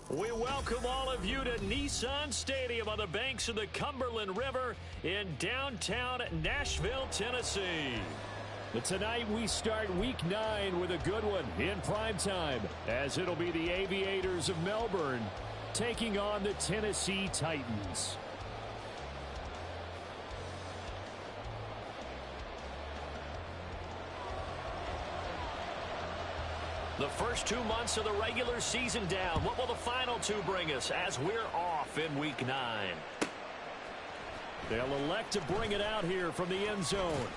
We welcome all of you to Nissan Stadium on the banks of the Cumberland River in downtown Nashville, Tennessee. But tonight we start Week 9 with a good one in primetime, as it'll be the Aviators of Melbourne taking on the Tennessee Titans. The first 2 months of the regular season down. What will the final 2 bring us as we're off in Week 9? They'll elect to bring it out here from the end zone.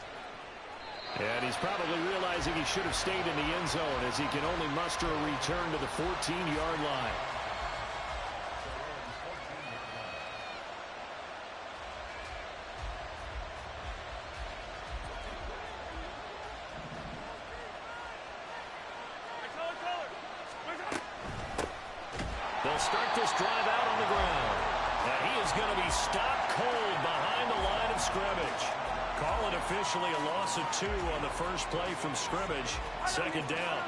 And he's probably realizing he should have stayed in the end zone as he can only muster a return to the 14-yard line. They'll start this drive out on the ground. And he is going to be stopped cold behind the line of scrimmage. Call it officially a loss of 2 on the first play from scrimmage. Second down.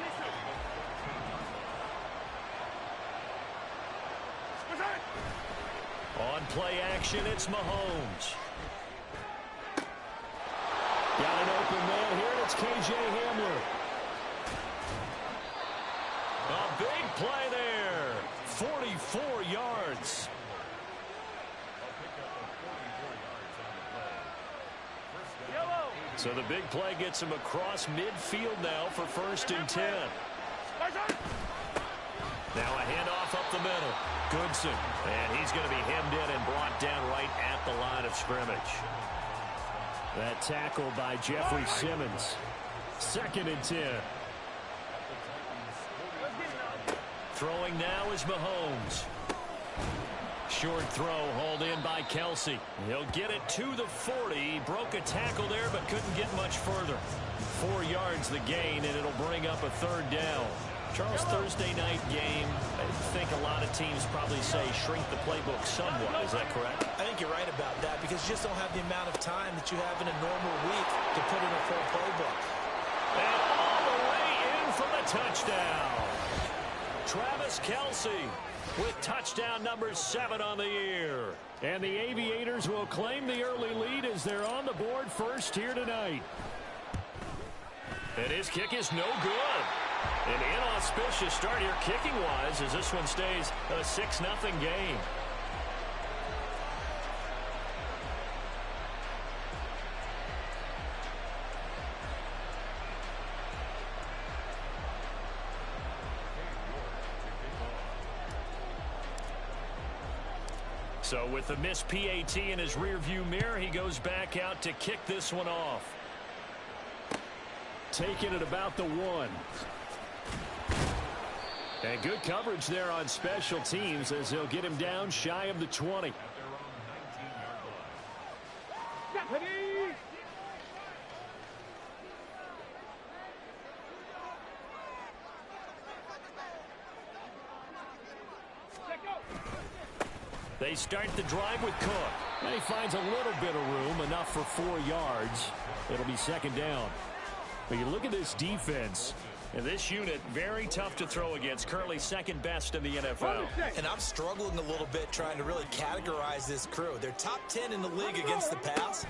On play action, it's Mahomes. Got an open man here, and it's K.J. Hamler. A big play there. 44 yards. So the big play gets him across midfield now for 1st and 10. Now a handoff up the middle. Goodson. And he's going to be hemmed in and brought down right at the line of scrimmage. That tackle by Jeffrey Simmons. 2nd and 10. Throwing now is Mahomes. Short throw hauled in by Kelsey. He'll get it to the 40. He broke a tackle there but couldn't get much further. 4 yards the gain, and it'll bring up a 3rd down. Charles, Thursday night game, I think a lot of teams probably say shrink the playbook somewhat. Is that correct? I think you're right about that because you just don't have the amount of time that you have in a normal week to put in a full playbook. And all the way in for the touchdown. Travis Kelsey with touchdown number 7 on the year. And the Aviators will claim the early lead as they're on the board first here tonight. And his kick is no good. An inauspicious start here kicking-wise as this one stays a 6-0 game. So with the missed PAT in his rearview mirror, he goes back out to kick this one off. Taking it about the 1. And good coverage there on special teams as they'll get him down shy of the 20. They start the drive with Cook. And he finds a little bit of room, enough for 4 yards. It'll be 2nd down. But you look at this defense. And this unit, very tough to throw against. Currently 2nd best in the NFL. And I'm struggling a little bit trying to really categorize this crew. They're top 10 in the league against the pass,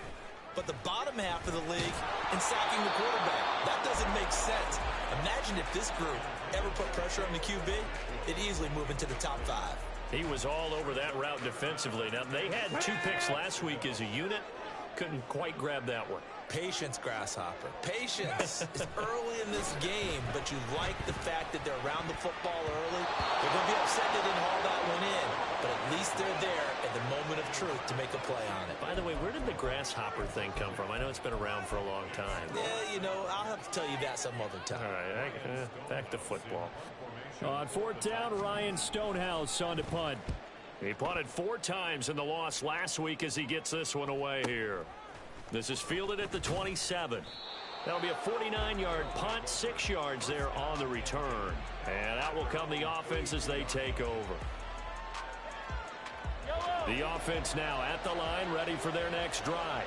but the bottom half of the league in sacking the quarterback. That doesn't make sense. Imagine if this group ever put pressure on the QB, it'd easily move into the top 5. He was all over that route defensively. Now, they had 2 picks last week as a unit. Couldn't quite grab that one. Patience, Grasshopper. Patience. It's early in this game, but you like the fact that they're around the football early. They're going to be upset they didn't haul that one in, but at least they're there at the moment of truth to make a play on it. By the way, where did the Grasshopper thing come from? I know it's been around for a long time. Yeah, you know, I'll have to tell you that some other time. All right, back to football. On 4th down, Ryan Stonehouse on to punt. He punted 4 times in the loss last week as he gets this one away here. This is fielded at the 27. That'll be a 49-yard punt, 6 yards there on the return. And out will come the offense as they take over. The offense now at the line, ready for their next drive.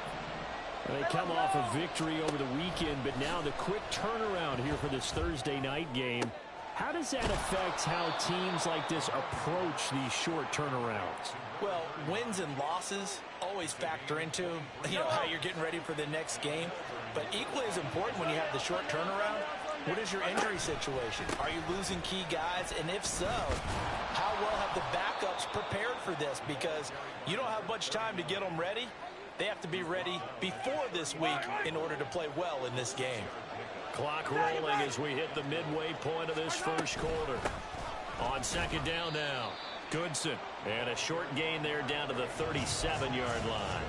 They come off a victory over the weekend, but now the quick turnaround here for this Thursday night game. How does that affect how teams like this approach these short turnarounds? Well, wins and losses always factor into, how you're getting ready for the next game. But equally as important when you have the short turnaround, what is your injury situation? Are you losing key guys? And if so, how well have the backups prepared for this? Because you don't have much time to get them ready. They have to be ready before this week in order to play well in this game. Clock rolling as we hit the midway point of this first quarter. On second down now, Goodson. And a short gain there down to the 37-yard line.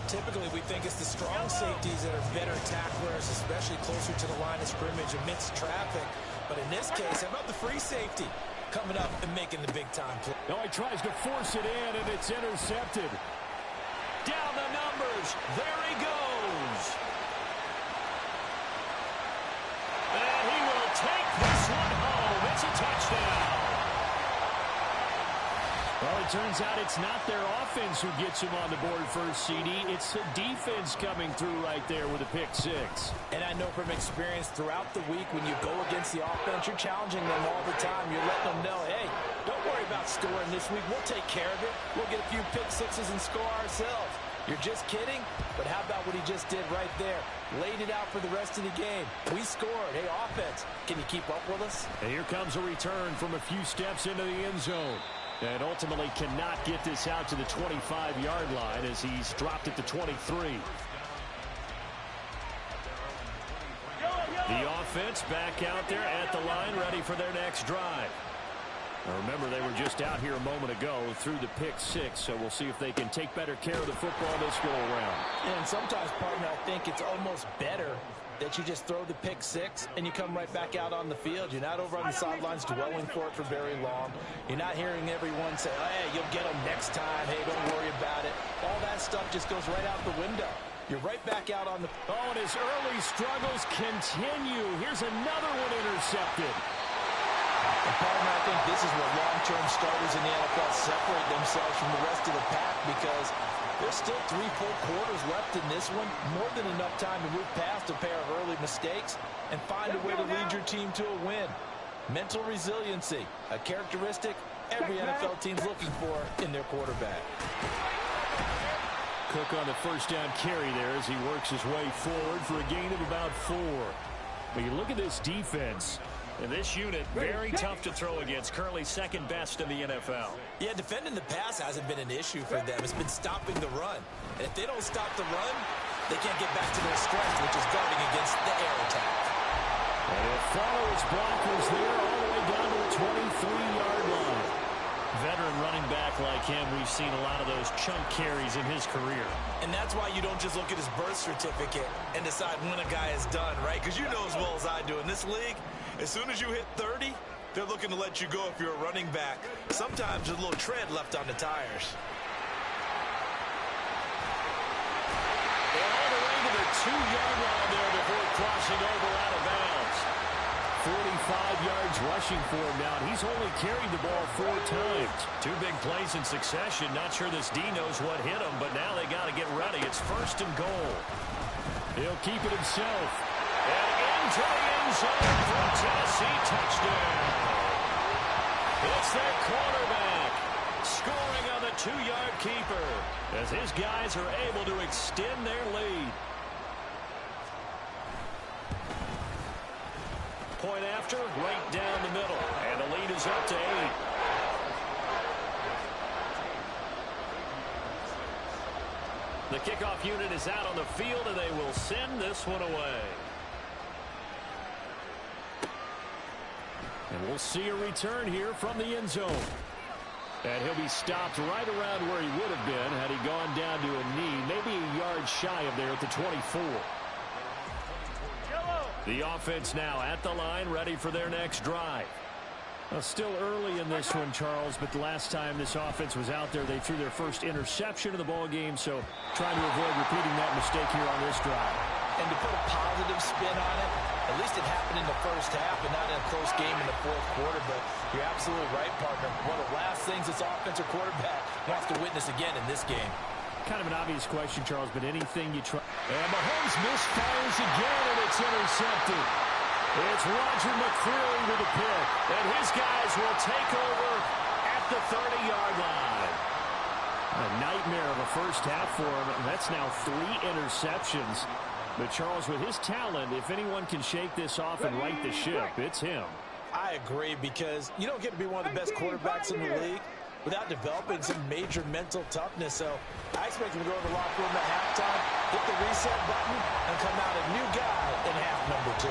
Typically, we think it's the strong safeties that are better tacklers, especially closer to the line of scrimmage amidst traffic. But in this case, how about the free safety coming up and making the big-time play? No, he tries to force it in, and it's intercepted. Down the numbers. There he goes. And he will take this one home. It's a touchdown. Well, it turns out it's not their offense who gets him on the board first, CD. It's the defense coming through right there with a pick six. And I know from experience throughout the week when you go against the offense, you're challenging them all the time. You're letting them know, hey, don't worry about scoring this week. We'll take care of it. We'll get a few pick sixes and score ourselves. You're just kidding? But how about what he just did right there? Laid it out for the rest of the game. We scored. Hey, offense, can you keep up with us? And here comes a return from a few steps into the end zone. And ultimately cannot get this out to the 25-yard line as he's dropped at the 23. The offense back out there at the line, ready for their next drive. Now remember, they were just out here a moment ago through the pick six, so we'll see if they can take better care of the football this go-around. And sometimes, partner, I think it's almost better that you just throw the pick six and you come right back out on the field. You're not over on the sidelines dwelling for it for very long. You're not hearing everyone say, hey, you'll get them next time. Hey, don't worry about it. All that stuff just goes right out the window. You're right back out on the... Oh, and his early struggles continue. Here's another one intercepted. And partner, I think this is where long-term starters in the NFL separate themselves from the rest of the pack, because there's still 3 full quarters left in this one. More than enough time to move past a pair of early mistakes and find a way to lead your team to a win. Mental resiliency, a characteristic every NFL team's looking for in their quarterback. Cook on the first down carry there as he works his way forward for a gain of about 4. But you look at this defense. And this unit, very tough to throw against. Currently second best in the NFL. Yeah, defending the pass hasn't been an issue for them. It's been stopping the run. And if they don't stop the run, they can't get back to their strength, which is guarding against the air attack. And he'll follow his blockers there all the way down to the 23-yard line. Veteran running back like him, we've seen a lot of those chunk carries in his career. And that's why you don't just look at his birth certificate and decide when a guy is done, right? Because you know as well as I do, in this league, as soon as you hit 30, they're looking to let you go if you're a running back. Sometimes there's a little tread left on the tires. And all the way to the 2-yard line there before crossing over out of bounds. 45 yards rushing for him now. He's only carried the ball 4 times. 2 big plays in succession. Not sure this D knows what hit him, but now they got to get ready. It's 1st and goal. He'll keep it himself. And into the end zone for Tennessee, touchdown. It's their quarterback scoring on the 2-yard keeper as his guys are able to extend their lead. Point after, right down the middle, and the lead is up to 8. The kickoff unit is out on the field, and they will send this one away. And we'll see a return here from the end zone. And he'll be stopped right around where he would have been had he gone down to a knee, maybe a yard shy of there at the 24. The offense now at the line, ready for their next drive. Well, still early in this one, Charles, but the last time this offense was out there, they threw their first interception of the ball game, so trying to avoid repeating that mistake here on this drive. And to put a positive spin on it, at least it happened in the first half and not in a close game in the 4th quarter, but you're absolutely right, partner. One of the last things this offensive quarterback wants to witness again in this game. Kind of an obvious question, Charles, but anything you try. And Mahomes misfires again, and it's intercepted. It's Roger McCreary with the pick, and his guys will take over at the 30-yard line. A nightmare of a first half for him, and that's now 3 interceptions. But Charles, with his talent, if anyone can shake this off and right the ship, it's him. I agree, because you don't get to be one of the best quarterbacks in the league without developing some major mental toughness. So I expect him to go to the locker room at halftime, hit the reset button, and come out a new guy in half number 2.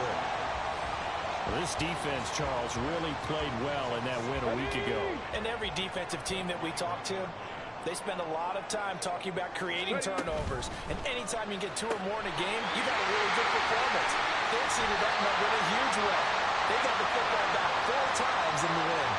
Well, this defense, Charles, really played well in that win a week ago. And every defensive team that we talk to, they spend a lot of time talking about creating turnovers. And anytime you get 2 or more in a game, you got a really good performance. They exceeded that number in a huge way. They got the football back 4 times in the win.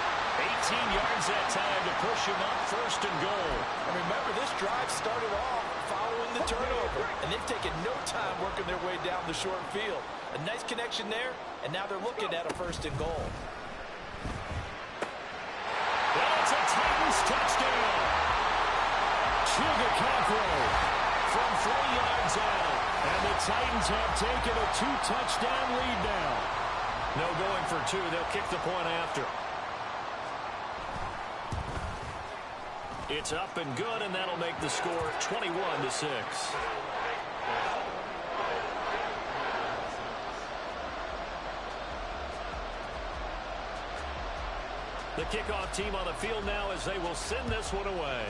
18 yards that time to push him up, 1st and goal. And remember, this drive started off following the turnover. And they've taken no time working their way down the short field. A nice connection there, and now they're looking at a 1st and goal. Well, it's a Titans touchdown. Chigakakro From 3 yards out. And the Titans have taken a 2-touchdown lead now. No going for 2. They'll kick the point after. It's up and good, and that'll make the score 21-6. The kickoff team on the field now as they will send this one away.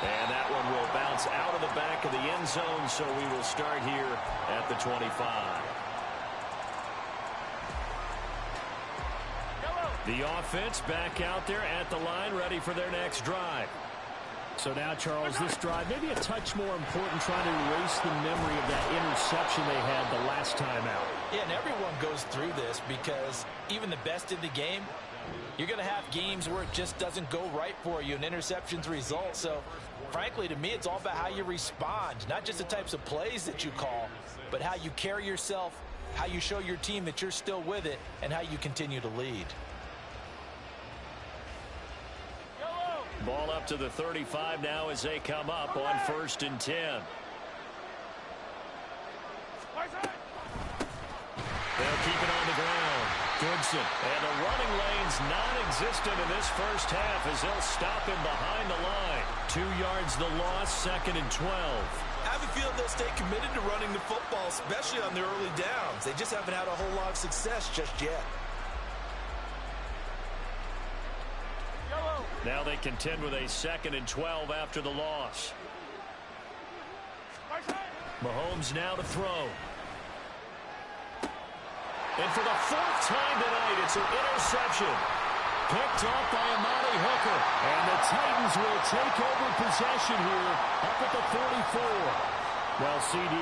And that one will bounce out of the back of the end zone, so we will start here at the 25. The offense back out there at the line, ready for their next drive. So now, Charles, this drive maybe a touch more important, trying to erase the memory of that interception they had the last time out. Yeah, and everyone goes through this, because even the best in the game, you're going to have games where it just doesn't go right for you, and interceptions result. So, frankly, to me, it's all about how you respond, not just the types of plays that you call, but how you carry yourself, how you show your team that you're still with it, and how you continue to lead. Ball up to the 35 now as they come up on 1st and 10. They'll keep it on the ground. Goodson. And the running lane's non-existent in this first half as they'll stop him behind the line. 2 yards the loss, 2nd and 12. I have a feeling they'll stay committed to running the football, especially on their early downs. They just haven't had a whole lot of success just yet. Now they contend with a 2nd and 12 after the loss. Mahomes now to throw. And for the 4th time tonight, it's an interception. Picked off by Amani Hooker. And the Titans will take over possession here up at the 44. Well, CD,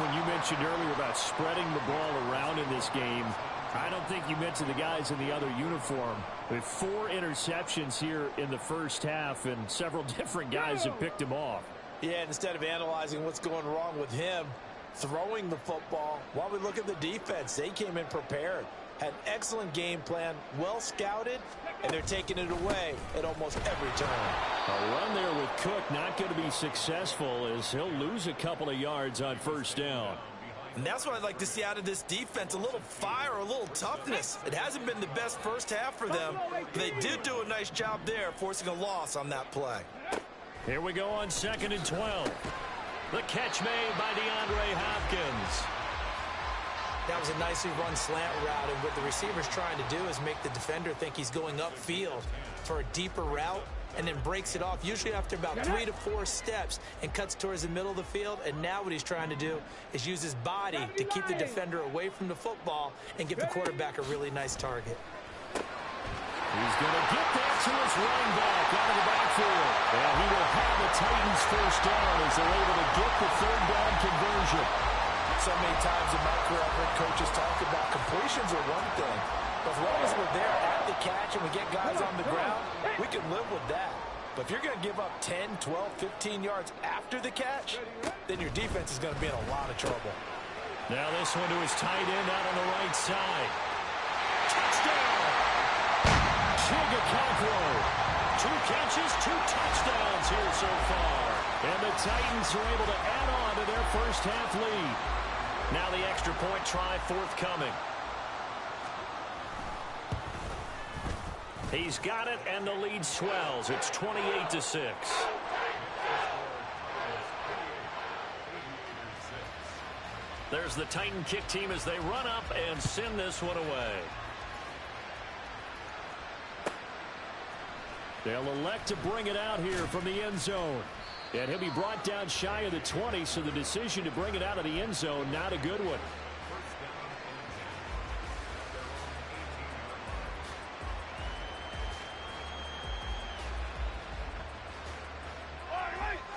when you mentioned earlier about spreading the ball around in this game, I don't think you mentioned the guys in the other uniform. With 4 interceptions here in the first half, and several different guys have picked him off. Yeah, instead of analyzing what's going wrong with him throwing the football, while we look at the defense, they came in prepared. Had an excellent game plan, well scouted, and they're taking it away at almost every turn. A run there with Cook not going to be successful as he'll lose a couple of yards on 1st down. And that's what I'd like to see out of this defense, a little fire, a little toughness. It hasn't been the best first half for them, but they did do a nice job there, forcing a loss on that play. Here we go on 2nd and 12. The catch made by DeAndre Hopkins. That was a nicely run slant route, and what the receiver's trying to do is make the defender think he's going upfield for a deeper route, and then breaks it off, usually after about 3 to 4 steps, and cuts towards the middle of the field. And now what he's trying to do is use his body to keep the defender away from the football and give the quarterback a really nice target. He's going to get that to his running back out of the backfield. And he will have the Titans 1st down as they're able to get the 3rd down conversion. So many times in my career, I've heard coaches talk about completions are one thing, but as long as we're there at the catch and we get guys on the ground, we can live with that. But if you're going to give up 10, 12, 15 yards after the catch, then your defense is going to be in a lot of trouble. Now this one to his tight end out on the right side. Touchdown! Chigakakro. 2 catches, 2 touchdowns here so far. And the Titans are able to add on to their first half lead. Now the extra point try forthcoming. He's got it, and the lead swells. It's 28-6. There's the Titan kick team as they run up and send this one away. They'll elect to bring it out here from the end zone. And he'll be brought down shy of the 20, so the decision to bring it out of the end zone, not a good one.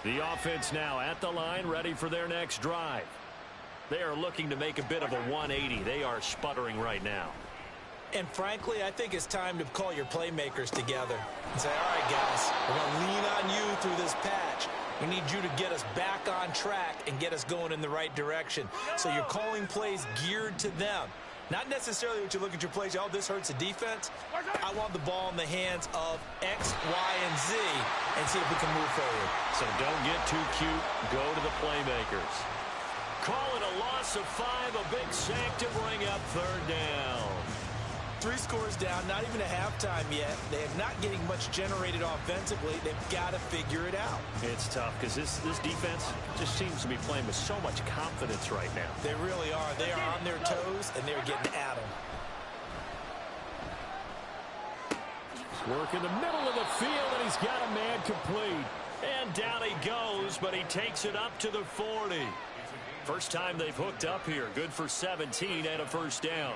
The offense now at the line, ready for their next drive. They are looking to make a bit of a 180. They are sputtering right now. And frankly, I think it's time to call your playmakers together and say, all right, guys, we're going to lean on you through this patch. We need you to get us back on track and get us going in the right direction. So you're calling plays geared to them. Not necessarily what you look at your plays, oh, this hurts the defense. I want the ball in the hands of X, Y, and Z and see if we can move forward. So don't get too cute. Go to the playmakers. Call it a loss of 5, a big sack to bring up third down. 3 scores down, not even a halftime yet. They are not getting much generated offensively. They've got to figure it out. It's tough because this defense just seems to be playing with so much confidence right now. They really are. They are on their toes, and they're getting at them. Work in the middle of the field, and he's got a man complete. And down he goes, but he takes it up to the 40. First time they've hooked up here. Good for 17 and a first down.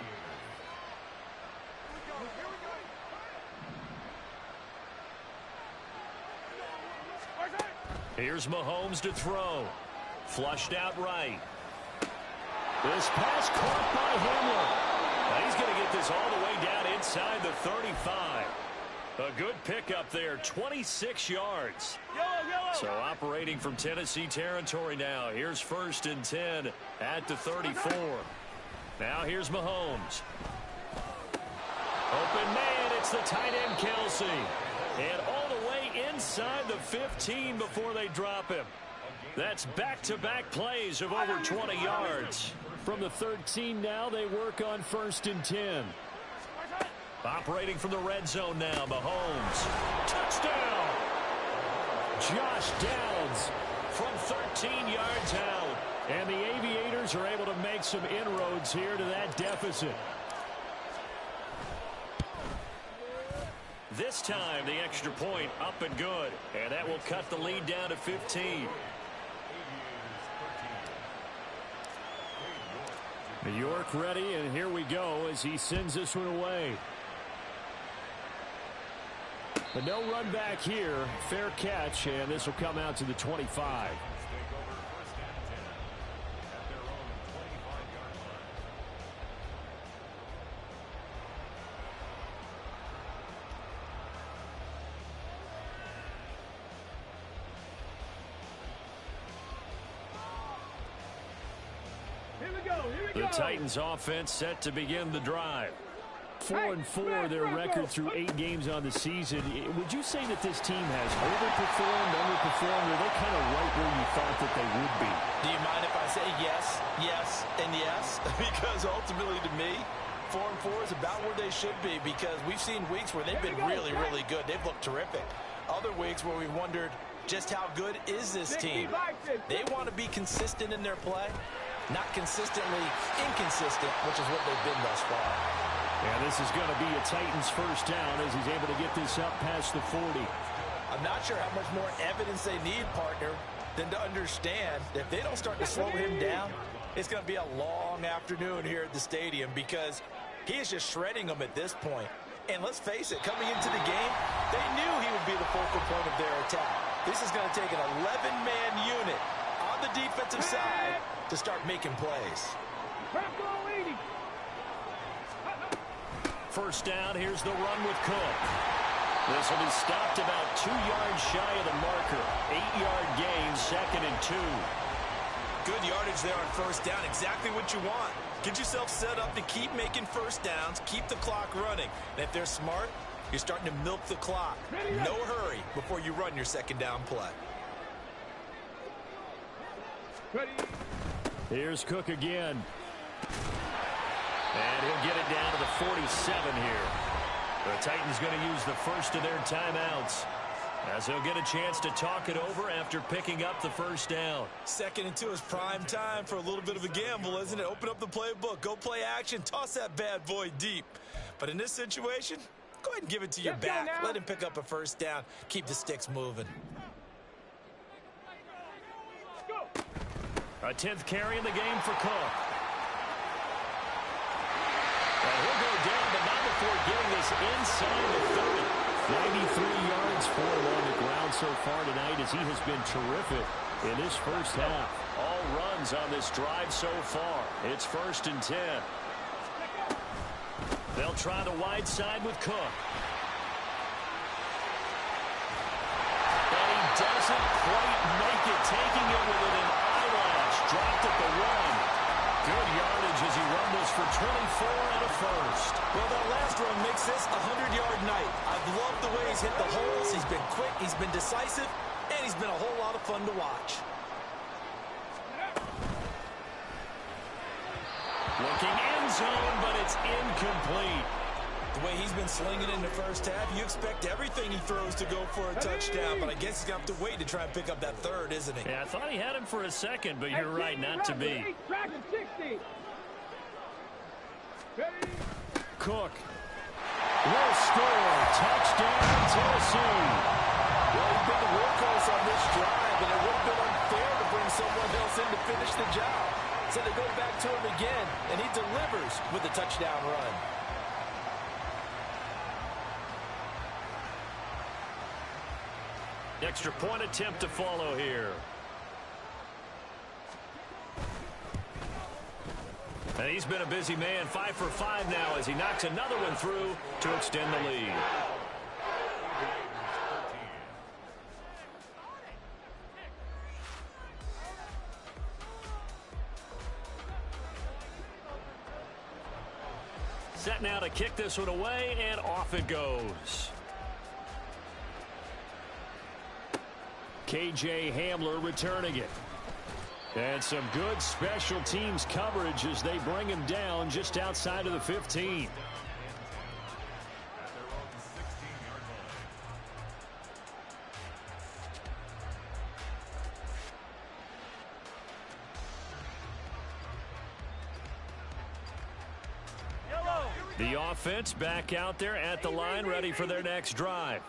Here's Mahomes to throw. Flushed out right. This pass caught by Hamler. Now he's going to get this all the way down inside the 35. A good pickup there, 26 yards. So operating from Tennessee territory now. Here's 1st and 10 at the 34. Now here's Mahomes. Open man, it's the tight end Kelsey. And all the way inside the 15 before they drop him. That's back-to-back plays of over 20 yards. From the 13 now, they work on 1st and 10. Operating from the red zone now, Mahomes. Touchdown! Josh Downs from 13 yards out. And the Aviators are able to make some inroads here to that deficit. This time, the extra point up and good. And that will cut the lead down to 15. New York ready, and here we go as he sends this one away. But no run back here. Fair catch, and this will come out to the 25. The Titans offense set to begin the drive. 4-4 their record through 8 games on the season. Would you say that this team has overperformed, underperformed, or are they kind of right where you thought that they would be? Do you mind if I say yes, yes, and yes? Because ultimately to me, 4-4 is about where they should be, because we've seen weeks where they've been really, really good. They've looked terrific. Other weeks where we wondered just how good is this team. They want to be consistent in their play, not consistently inconsistent, which is what they've been thus far. And this is going to be a Titans first down as he's able to get this up past the 40. I'm not sure how much more evidence they need, partner, than to understand that if they don't start to slow him down, it's going to be a long afternoon here at the stadium, because he is just shredding them at this point. And let's face it, coming into the game, they knew he would be the focal point of their attack. This is going to take an 11-man unit on the defensive side to start making plays. First down, here's the run with Cook. This will be stopped about 2 yards shy of the marker. 8-yard gain, 2nd and 2. Good yardage there on first down, exactly what you want. Get yourself set up to keep making first downs, keep the clock running. And if they're smart, you're starting to milk the clock. No hurry before you run your second down play. Here's Cook again. And he'll get it down to the 47 here. The Titans going to use the first of their timeouts, as he'll get a chance to talk it over after picking up the first down. 2nd and 2 is prime time for a little bit of a gamble, isn't it? Open up the playbook, go play action, toss that bad boy deep. But in this situation, go ahead and give it to your back. Let him pick up a first down. Keep the sticks moving. A 10th carry in the game for Cook. And he'll go down, but not before getting this inside the 30. 93 yards for him on the ground so far tonight, as he has been terrific in this first half. All runs on this drive so far. It's 1st and 10. They'll try the wide side with Cook. And he doesn't quite make it, taking it with an eyelash. Dropped at the 1. Good yardage as he rumbles for 24 and a first. Well, that last run makes this a 100-yard night. I've loved the way he's hit the holes. He's been quick, he's been decisive, and he's been a whole lot of fun to watch. Looking end zone, but it's incomplete. The way he's been slinging in the first half, you expect everything he throws to go for a touchdown, but I guess he's going to have to wait to try and pick up that third, isn't he? Yeah, I thought he had him for a second, but you're right, not to be. Cook will score. Touchdown, Tennessee. Well, he's been the workhorse on this drive, and it would have been unfair to bring someone else in to finish the job. So they go back to him again, and he delivers with a touchdown run. Extra point attempt to follow here. And he's been a busy man, 5 for 5 now as he knocks another one through to extend the lead. Set now to kick this one away, and off it goes. KJ Hamler returning it. And some good special teams coverage as they bring him down just outside of the 15. The offense back out there at the line, ready for their next drive.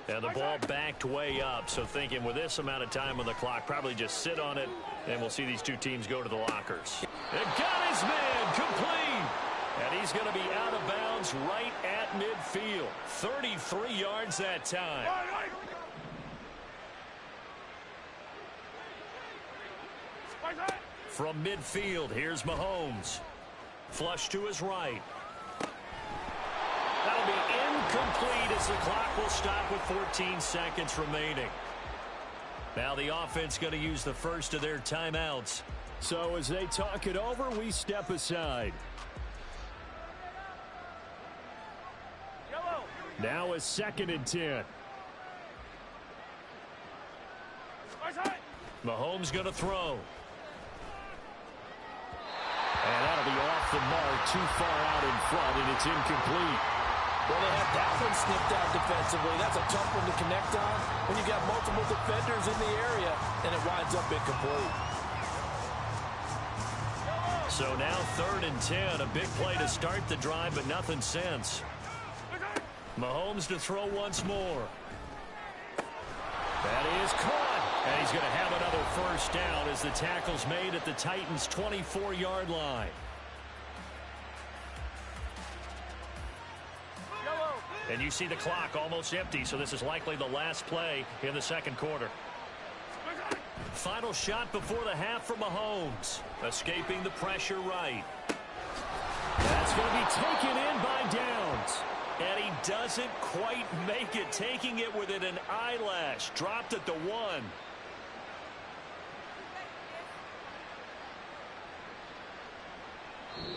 And the ball backed way up, so thinking with this amount of time on the clock, probably just sit on it, and we'll see these two teams go to the lockers. And got his man complete. And he's going to be out of bounds right at midfield. 33 yards that time. From midfield, here's Mahomes. Flush to his right. That'll be incomplete as the clock will stop with 14 seconds remaining. Now the offense going to use the first of their timeouts. So as they talk it over, we step aside. Now a 2nd and 10. Mahomes going to throw. And that'll be off the mark, too far out in front, and it's incomplete. Well, they had that one snipped out defensively. That's a tough one to connect on when you've got multiple defenders in the area, and it winds up incomplete. So now 3rd and 10, a big play to start the drive, but nothing since. Mahomes to throw once more. That is caught. And he's going to have another first down as the tackle's made at the Titans' 24-yard line. And you see the clock almost empty, so this is likely the last play in the second quarter. Final shot before the half for Mahomes. Escaping the pressure right. That's going to be taken in by Downs. And he doesn't quite make it, taking it within an eyelash. Dropped at the 1.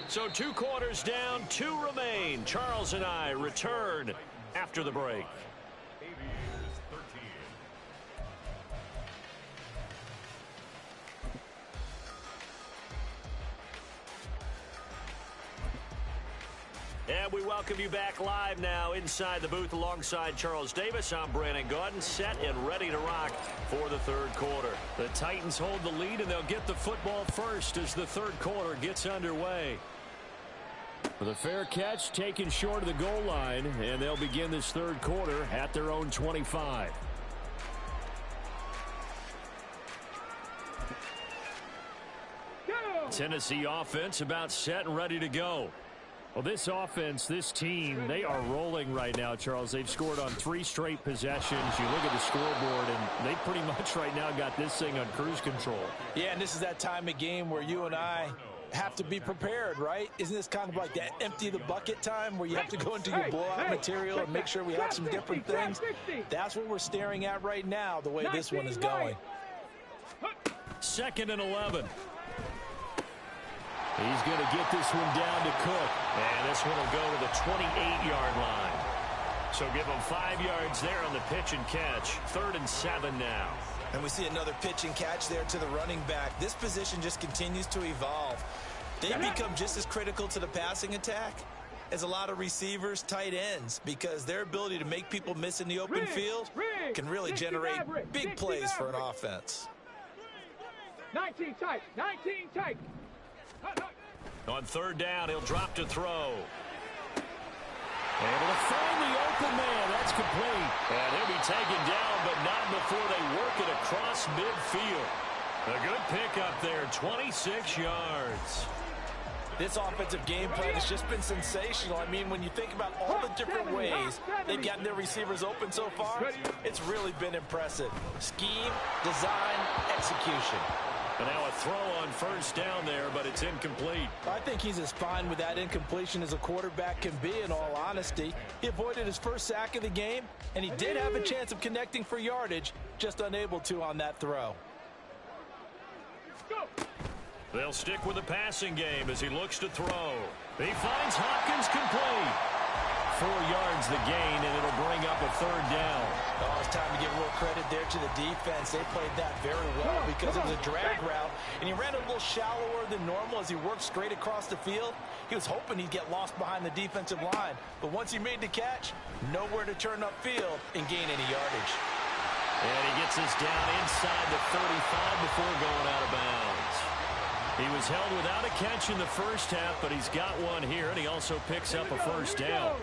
So 2 quarters down, 2 remain. Charles and I return after the break. And we welcome you back live now inside the booth alongside Charles Davis. I'm Brandon Gaudin, set and ready to rock for the third quarter. The Titans hold the lead, and they'll get the football first as the third quarter gets underway. With a fair catch taken short of the goal line, and they'll begin this third quarter at their own 25. Tennessee offense about set and ready to go. Well, this offense, this team, they are rolling right now, Charles. They've scored on 3 straight possessions. You look at the scoreboard, and they pretty much right now got this thing on cruise control. Yeah, and this is that time of game where you and I have to be prepared, right? Isn't this kind of like that empty the bucket time where you have to go into your blowout material and make sure we have some different things? That's what we're staring at right now, the way this one is going. 2nd and 11. He's going to get this one down to Cook. And this one will go to the 28-yard line. So give him 5 yards there on the pitch and catch. 3rd and 7 now. And we see another pitch and catch there to the running back. This position just continues to evolve. They become just as critical to the passing attack as a lot of receivers, tight ends, because their ability to make people miss in the open field can really generate big plays for an offense. 19 tight, 19 tight. On 3rd down, he'll drop to throw. Able to find the open man. That's complete. And he'll be taken down, but not before they work it across midfield. A good pickup there, 26 yards. This offensive game plan has just been sensational. I mean, when you think about all the different ways they've gotten their receivers open so far, it's really been impressive. Scheme, design, execution. And now a throw on 1st down there, but it's incomplete. I think he's as fine with that incompletion as a quarterback can be, in all honesty. He avoided his first sack of the game, and he did have a chance of connecting for yardage, just unable to on that throw. They'll stick with the passing game as he looks to throw. He finds Hopkins complete. 4 yards the gain, and it'll bring up a 3rd down. Oh, it's time to give real credit there to the defense. They played that very well because it was a drag route, and he ran a little shallower than normal as he worked straight across the field. He was hoping he'd get lost behind the defensive line, but once he made the catch, nowhere to turn upfield and gain any yardage. And he gets this down inside the 35 before going out of bounds. He was held without a catch in the first half, but he's got one here, and he also picks up a 1st down.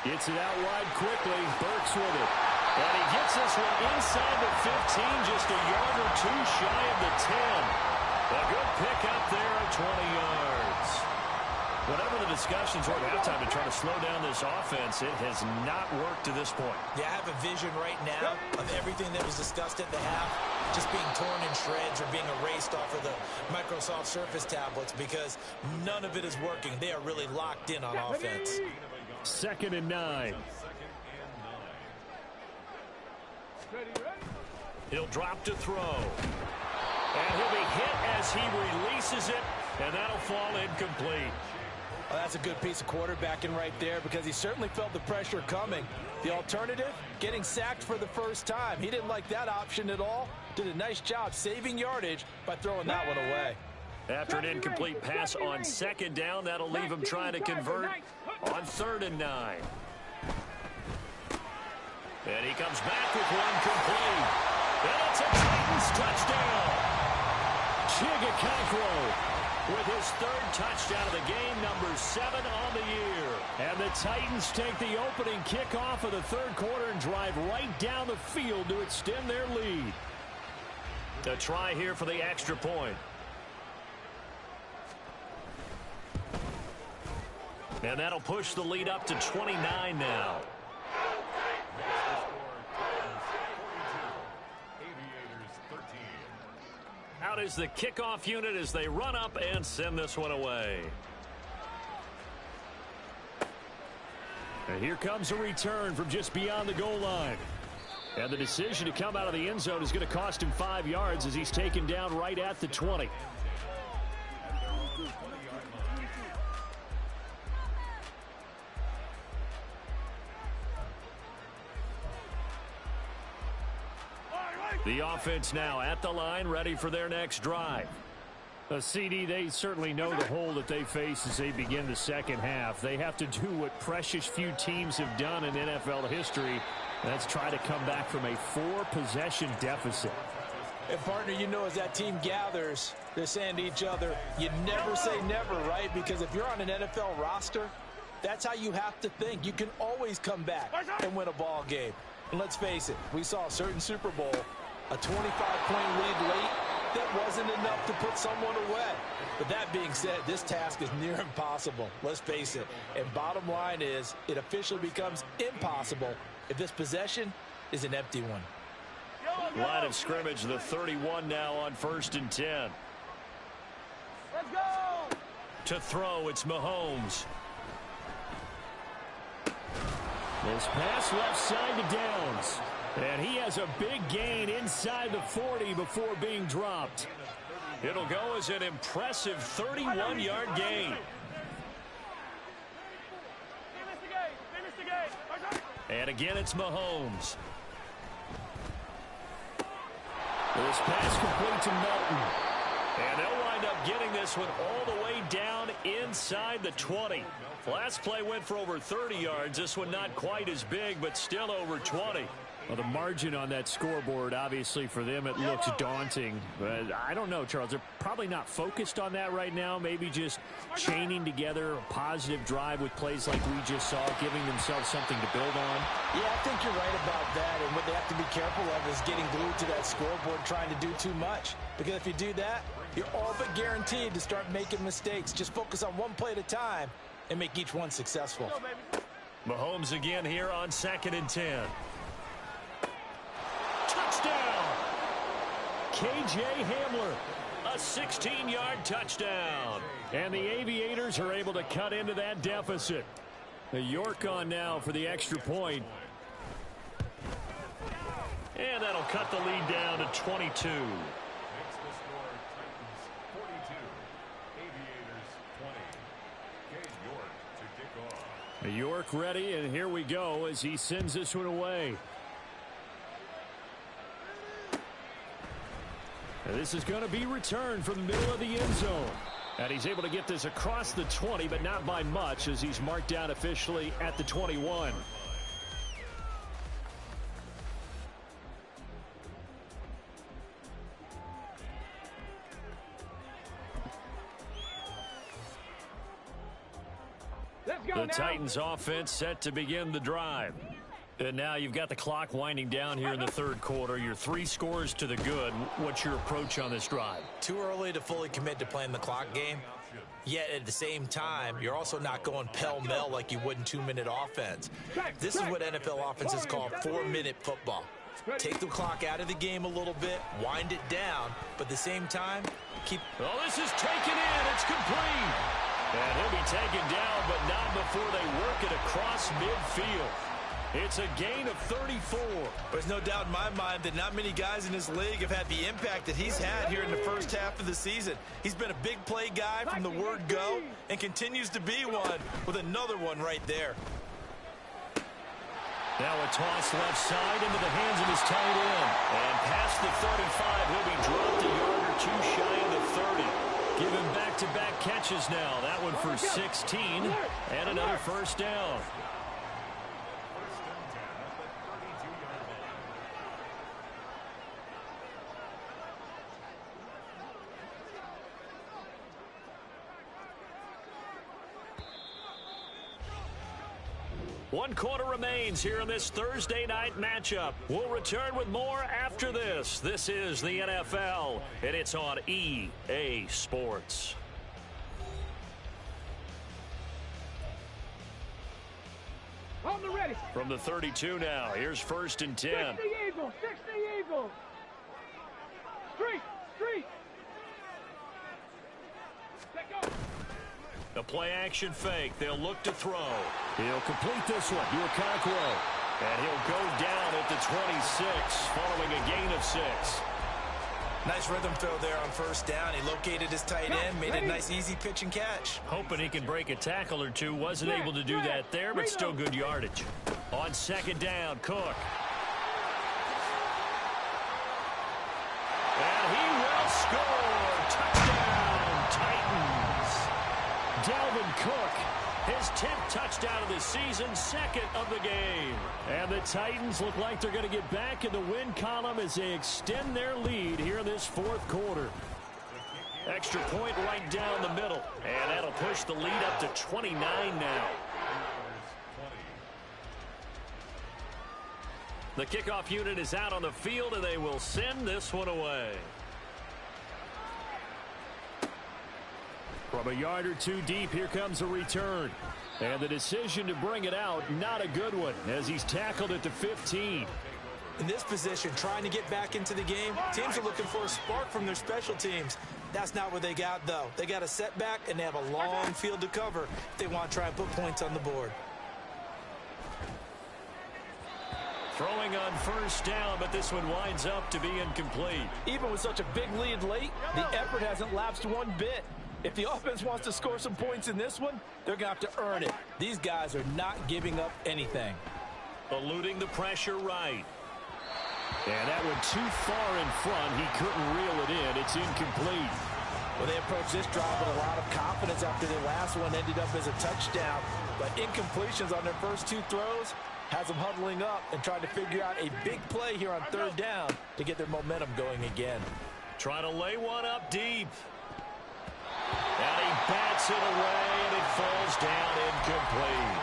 Gets it out wide quickly. Burks with it. And he gets this one inside the 15, just a yard or 2 shy of the 10. A good pickup there at 20 yards. Whatever the discussions were at halftime to try to slow down this offense, it has not worked to this point. Yeah, I have a vision right now of everything that was discussed at the half just being torn in shreds or being erased off of the Microsoft Surface tablets because none of it is working. They are really locked in on offense. 2nd and 9. He'll drop to throw. And he'll be hit as he releases it, and that'll fall incomplete. Well, that's a good piece of quarterbacking right there because he certainly felt the pressure coming. The alternative, getting sacked for the first time. He didn't like that option at all. Did a nice job saving yardage by throwing that one away. After an incomplete pass on 2nd down, that'll leave him trying to convert on 3rd and 9. And he comes back with one complete. And it's a Titans touchdown. Chigakakro with his 3rd touchdown of the game, number 7 on the year. And the Titans take the opening kickoff of the third quarter and drive right down the field to extend their lead. A try here for the extra point. And that'll push the lead up to 29 now. Out is the kickoff unit as they run up and send this one away. And here comes a return from just beyond the goal line. And the decision to come out of the end zone is going to cost him 5 yards as he's taken down right at the 20. The offense now at the line, ready for their next drive. CD, they certainly know the hole that they face as they begin the second half. They have to do what precious few teams have done in NFL history. That's try to come back from a 4-possession deficit. And, partner, you know, as that team gathers, they're saying to each other, you never say never, right? Because if you're on an NFL roster, that's how you have to think. You can always come back and win a ball game. And let's face it, we saw a certain Super Bowl, a 25-point lead late, that wasn't enough to put someone away. But that being said, this task is near impossible. Let's face it. And bottom line is, it officially becomes impossible if this possession is an empty one. Line of scrimmage, the 31 now on 1st and 10. Let's go! To throw, it's Mahomes. This pass left side to Downs. And he has a big gain inside the 40 before being dropped. It'll go as an impressive 31-yard gain. Finish the game. And again, it's Mahomes. This pass complete to Melton. And they'll wind up getting this one all the way down inside the 20. Last play went for over 30 yards. This one not quite as big, but still over 20. Well, the margin on that scoreboard, obviously, for them, it looks daunting. But I don't know, Charles. They're probably not focused on that right now. Maybe just chaining together a positive drive with plays like we just saw, giving themselves something to build on. Yeah, I think you're right about that. And what they have to be careful of is getting glued to that scoreboard trying to do too much. Because if you do that, you're all but guaranteed to start making mistakes. Just focus on one play at a time and make each one successful. Mahomes again here on 2nd and 10. Touchdown! K.J. Hamler. A 16-yard touchdown. And the Aviators are able to cut into that deficit. York on now for the extra point. And that'll cut the lead down to 22. York ready, and here we go as he sends this one away. And this is going to be returned from the middle of the end zone. And he's able to get this across the 20, but not by much as he's marked down officially at the 21. The Titans offense set to begin the drive. And now you've got the clock winding down here in the 3rd quarter. You're 3 scores to the good. What's your approach on this drive? Too early to fully commit to playing the clock game. Yet at the same time, you're also not going pell-mell like you would in 2-minute offense. This is what NFL offenses call 4-minute football. Take the clock out of the game a little bit, wind it down, but at the same time, keep... Oh, this is taken in. It's complete. And he'll be taken down, but not before they work it across midfield. It's a gain of 34. There's no doubt in my mind that not many guys in this league have had the impact that he's had here in the first half of the season. He's been a big play guy from the word go and continues to be one with another one right there. Now a toss left side into the hands of his tight end. And past the 35, he'll be dropped a yard or two shy of the 30. Give him back-to-back catches now. That one for 16 and another first down. One quarter remains here in this Thursday night matchup. We'll return with more after this. This is the NFL, and it's on EA Sports. On the ready. From the 32 now, here's 1st and 10. 60 Eagles, 60 Eagles. Street. Let go. The play-action fake. They'll look to throw. He'll complete this one. Okonkwo. And he'll go down at the 26, following a gain of 6. Nice rhythm throw there on 1st down. He located his tight end, made a nice easy pitch and catch. Hoping he can break a tackle or two. Wasn't able to do that there, but still good yardage. On 2nd down, Cook. score! Touchdown, Titans! Dalvin Cook, his 10th touchdown of the season, second of the game. And the Titans look like they're going to get back in the win column as they extend their lead here in this fourth quarter. Extra point right down the middle. And that'll push the lead up to 29 now. The kickoff unit is out on the field, and they will send this one away. From a yard or two deep, here comes a return. And the decision to bring it out, not a good one, as he's tackled at the 15. In this position, trying to get back into the game, teams are looking for a spark from their special teams. That's not what they got, though. They got a setback, and they have a long field to cover if they want to try and put points on the board. Throwing on first down, but this one winds up to be incomplete. Even with such a big lead late, the effort hasn't lapsed one bit. If the offense wants to score some points in this one, they're going to have to earn it. These guys are not giving up anything. Eluding the pressure right. And that one too far in front. He couldn't reel it in. It's incomplete. Well, they approached this drive with a lot of confidence after their last one ended up as a touchdown. But incompletions on their first two throws has them huddling up and trying to figure out a big play here on third down to get their momentum going again. Trying to lay one up deep. And he bats it away, and it falls down incomplete.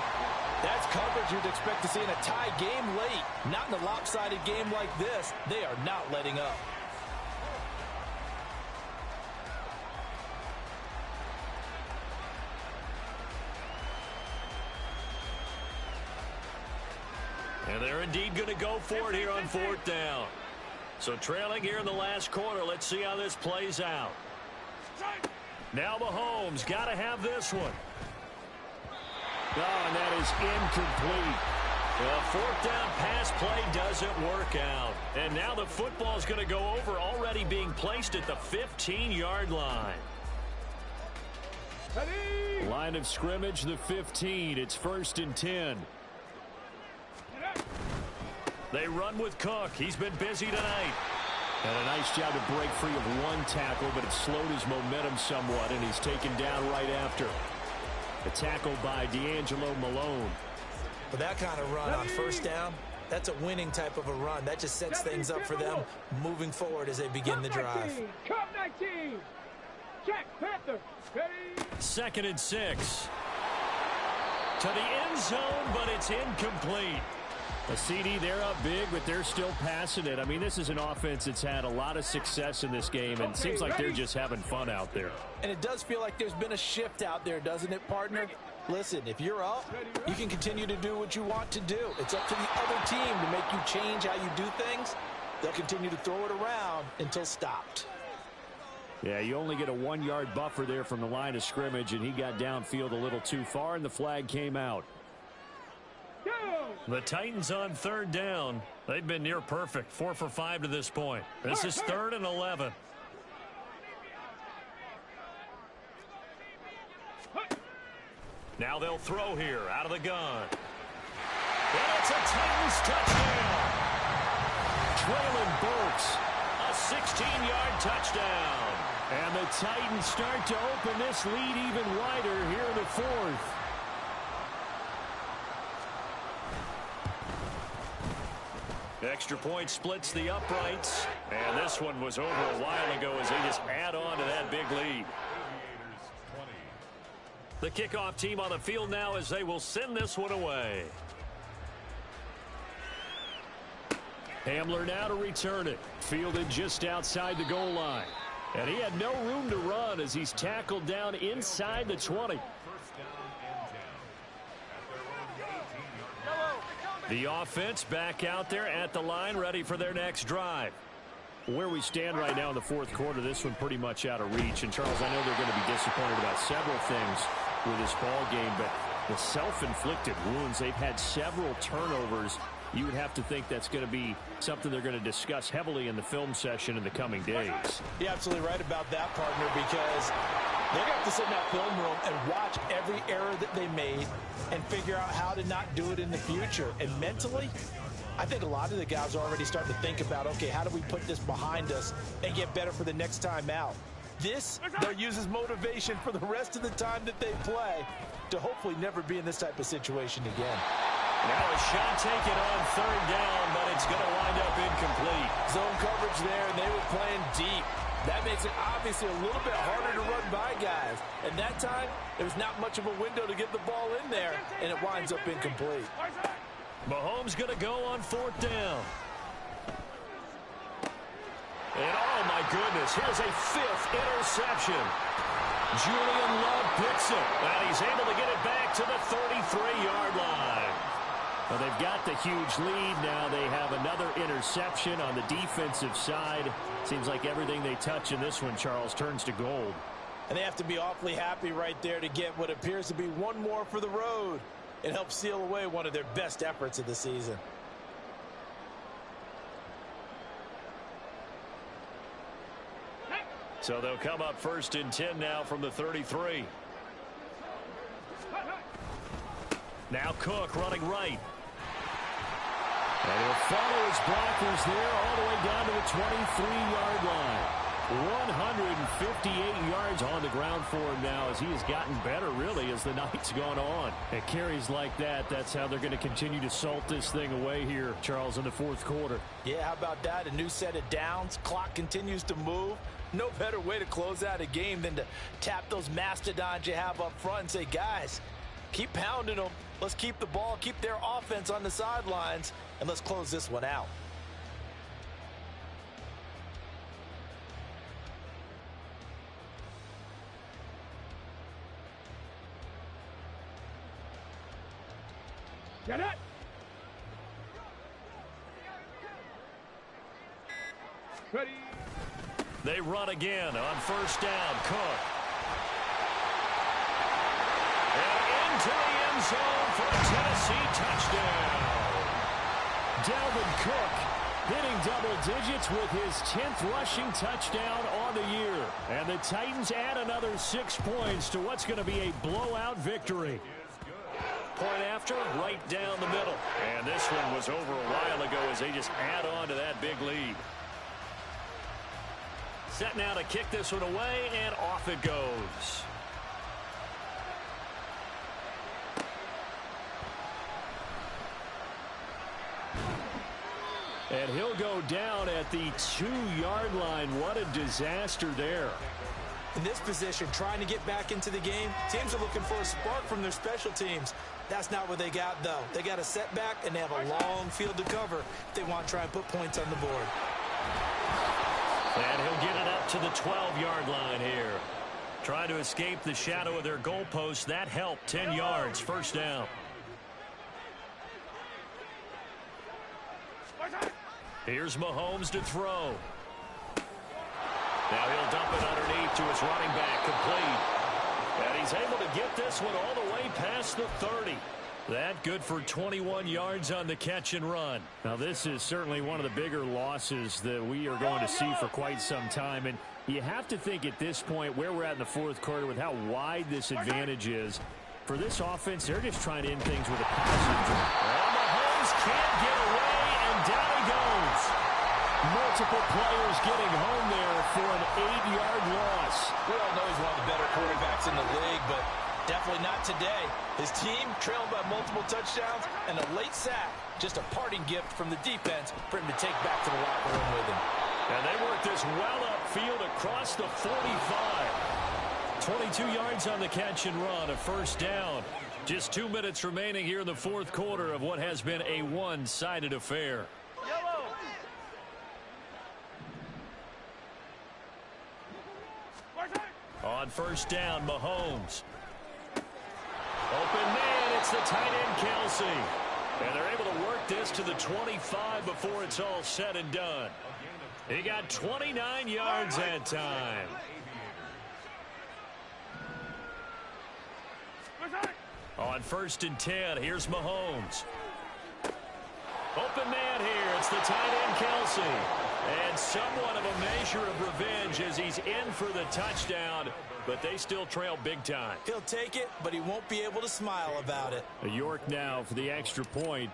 That's coverage you'd expect to see in a tie game late. Not in a lopsided game like this. They are not letting up. And they're indeed going to go for it here on fourth down. So trailing here in the last quarter, let's see how this plays out. Now Mahomes got to have this one. Oh, and that is incomplete. The fourth down pass play doesn't work out. And now the football's going to go over, already being placed at the 15-yard line. Line of scrimmage, the 15. It's 1st and 10. They run with Cook. He's been busy tonight. And a nice job to break free of one tackle, but it slowed his momentum somewhat, and he's taken down right after. A tackle by D'Angelo Malone. But that kind of run on first down, that's a winning type of a run. That just sets things up for them moving forward as they begin the drive. Cup 19. Check, Panther. Ready. 2nd and 6. To the end zone, but it's incomplete. A CD, they're up big, but they're still passing it. I mean, this is an offense that's had a lot of success in this game, and it seems like they're just having fun out there. And it does feel like there's been a shift out there, doesn't it, partner? Listen, if you're up, you can continue to do what you want to do. It's up to the other team to make you change how you do things. They'll continue to throw it around until stopped. Yeah, you only get a 1-yard buffer there from the line of scrimmage, and he got downfield a little too far, and the flag came out. The Titans on third down. They've been near perfect. 4 for 5 to this point. This is 3rd and 11. Now they'll throw here out of the gun. And it's a Titans touchdown. Traylon Burks, A 16-yard touchdown. and the Titans start to open this lead even wider here in the fourth. Extra point splits the uprights. And this one was over a while ago as they just add on to that big lead. The kickoff team on the field now as they will send this one away. Hamler now to return it. Fielded just outside the goal line. And he had no room to run as he's tackled down inside the 20. The offense back out there at the line, ready for their next drive. Where we stand right now in the fourth quarter, this one pretty much out of reach. And, Charles, I know they're going to be disappointed about several things with this ball game, but the self-inflicted wounds, they've had several turnovers. You would have to think that's going to be something they're going to discuss heavily in the film session in the coming days. You're absolutely right about that, partner, because they're going to have to sit in that film room and watch every error that they made and figure out how to not do it in the future. And mentally, I think a lot of the guys are already starting to think about, okay, how do we put this behind us and get better for the next time out? This, they'll use as motivation for the rest of the time that they play to hopefully never be in this type of situation again. Now a shot taken on third down, but it's going to wind up incomplete. Zone coverage there, and they were playing deep. That makes it obviously a little bit harder to run by guys. And that time, there was not much of a window to get the ball in there, and it winds up incomplete. Mahomes going to go on fourth down. And oh my goodness, here's a fifth interception. Julian Love picks it, and he's able to get it back to the 33-yard line. Well, they've got the huge lead. Now they have another interception on the defensive side. Seems like everything they touch in this one, Charles, turns to gold. And they have to be awfully happy right there to get what appears to be one more for the road. It helps seal away one of their best efforts of the season. So they'll come up first and 10 now from the 33. Now Cook running right. And he'll follow his blockers there all the way down to the 23-yard line. 158 yards on the ground for him now as he has gotten better, really, as the night's gone on. And carries like that, that's how they're going to continue to salt this thing away here, Charles, in the fourth quarter. Yeah, how about that? A new set of downs. Clock continues to move. No better way to close out a game than to tap those mastodons you have up front and say, guys, keep pounding them. Let's keep the ball, keep their offense on the sidelines, and let's close this one out. Get it! Ready! They run again on first down. Cook. And into the end zone for a Tennessee touchdown. Dalvin Cook hitting double digits with his 10th rushing touchdown on the year. And the Titans add another 6 points to what's going to be a blowout victory. Point after, right down the middle. And this one was over a while ago as they just add on to that big lead. Set now to kick this one away, and off it goes. And he'll go down at the 2-yard line. What a disaster there. In this position, trying to get back into the game, teams are looking for a spark from their special teams. That's not what they got, though. They got a setback, and they have a long field to cover if they want to try and put points on the board. And he'll get it up to the 12-yard line here. Trying to escape the shadow of their goalpost. That helped. 10 yards. First down. Here's Mahomes to throw. Now he'll dump it underneath to his running back. Complete. And he's able to get this one all the way past the 30. That good for 21 yards on the catch and run. Now this is certainly one of the bigger losses that we are going to see for quite some time. And you have to think at this point where we're at in the fourth quarter with how wide this advantage is. For this offense, they're just trying to end things with a passing drive. And Mahomes can't get away, and down he goes. Multiple players getting home there for an 8-yard loss. We all know he's one of the better quarterbacks in the league, but definitely not today. His team trailed by multiple touchdowns and a late sack. Just a parting gift from the defense for him to take back to the locker room with him. And they work this well upfield across the 45. 22 yards on the catch and run, a first down. Just 2 minutes remaining here in the fourth quarter of what has been a one-sided affair. On first down, Mahomes. Open man, it's the tight end, Kelsey. And they're able to work this to the 25 before it's all said and done. He got 29 yards that time. On first and 10, here's Mahomes. Open man here, it's the tight end, Kelsey. And somewhat of a measure of revenge as he's in for the touchdown, but they still trail big time. He'll take it, but he won't be able to smile about it. York now for the extra point.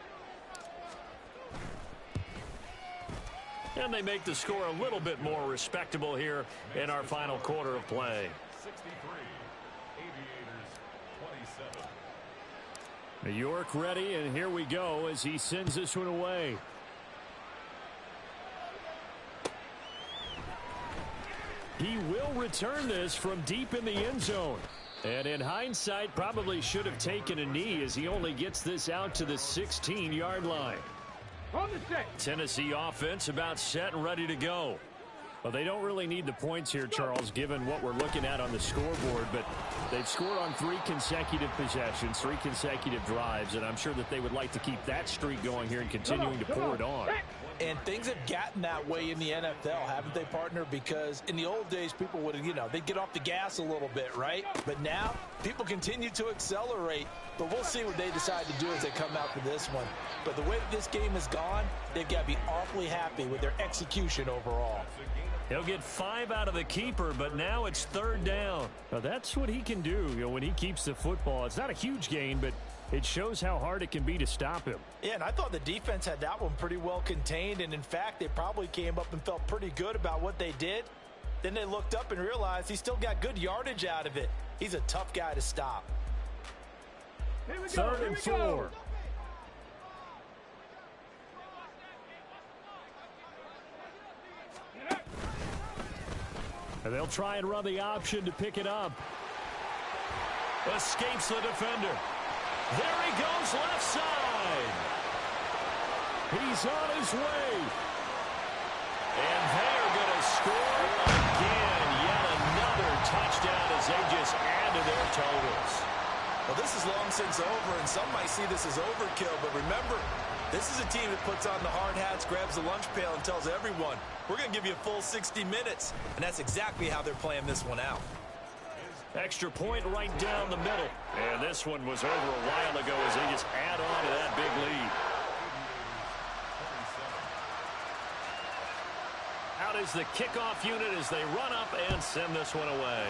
And they make the score a little bit more respectable here in our final quarter of play. 63, Aviators 27. New York ready, and here we go as he sends this one away. He will return this from deep in the end zone. And in hindsight, probably should have taken a knee as he only gets this out to the 16-yard line. On the set. Tennessee offense about set and ready to go. Well, they don't really need the points here, Charles, given what we're looking at on the scoreboard. But they've scored on 3 consecutive possessions, 3 consecutive drives, and I'm sure that they would like to keep that streak going here and continuing to pour it on. And things have gotten that way in the NFL, haven't they, partner? Because in the old days, people would, they'd get off the gas a little bit, right? But now, people continue to accelerate. But we'll see what they decide to do as they come out for this one. But the way that this game has gone, they've got to be awfully happy with their execution overall. He'll get 5 out of the keeper, but now it's 3rd down. Now, that's what he can do, when he keeps the football. It's not a huge gain, but it shows how hard it can be to stop him. Yeah, and I thought the defense had that one pretty well contained, and in fact, they probably came up and felt pretty good about what they did. Then they looked up and realized he still got good yardage out of it. He's a tough guy to stop. 3rd and 4. And they'll try and run the option to pick it up. Escapes the defender. There he goes, left side. He's on his way. And they're going to score again. Yet another touchdown as they just add to their totals. Well, this is long since over, and some might see this as overkill. But remember, this is a team that puts on the hard hats, grabs the lunch pail, and tells everyone, we're going to give you a full 60 minutes. And that's exactly how they're playing this one out. Extra point right down the middle. And this one was over a while ago as they just add on to that big lead. Out is the kickoff unit as they run up and send this one away.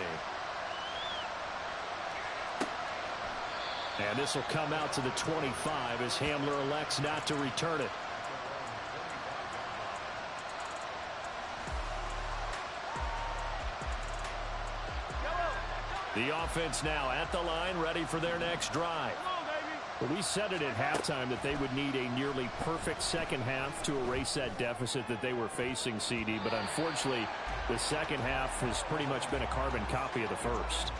And this will come out to the 25 as Hamler elects not to return it. The offense now at the line, ready for their next drive. But we said it at halftime that they would need a nearly perfect second half to erase that deficit that they were facing, CD. But unfortunately, the second half has pretty much been a carbon copy of the first.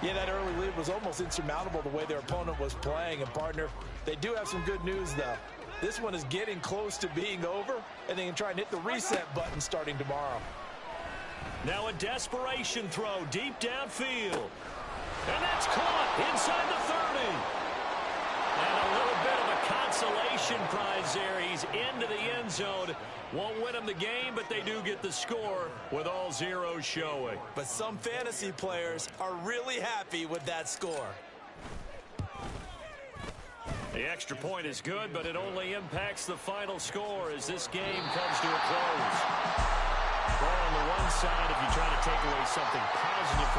Yeah, that early lead was almost insurmountable the way their opponent was playing. And, partner, they do have some good news, though. This one is getting close to being over, and they can try and hit the reset button starting tomorrow. Now a desperation throw deep downfield. And that's caught inside the 30. And a little bit of a consolation prize there. He's into the end zone. Won't win them the game, but they do get the score with all zeros showing. But some fantasy players are really happy with that score. The extra point is good, but it only impacts the final score as this game comes to a close. Ball on the one side if you try to take away something positive from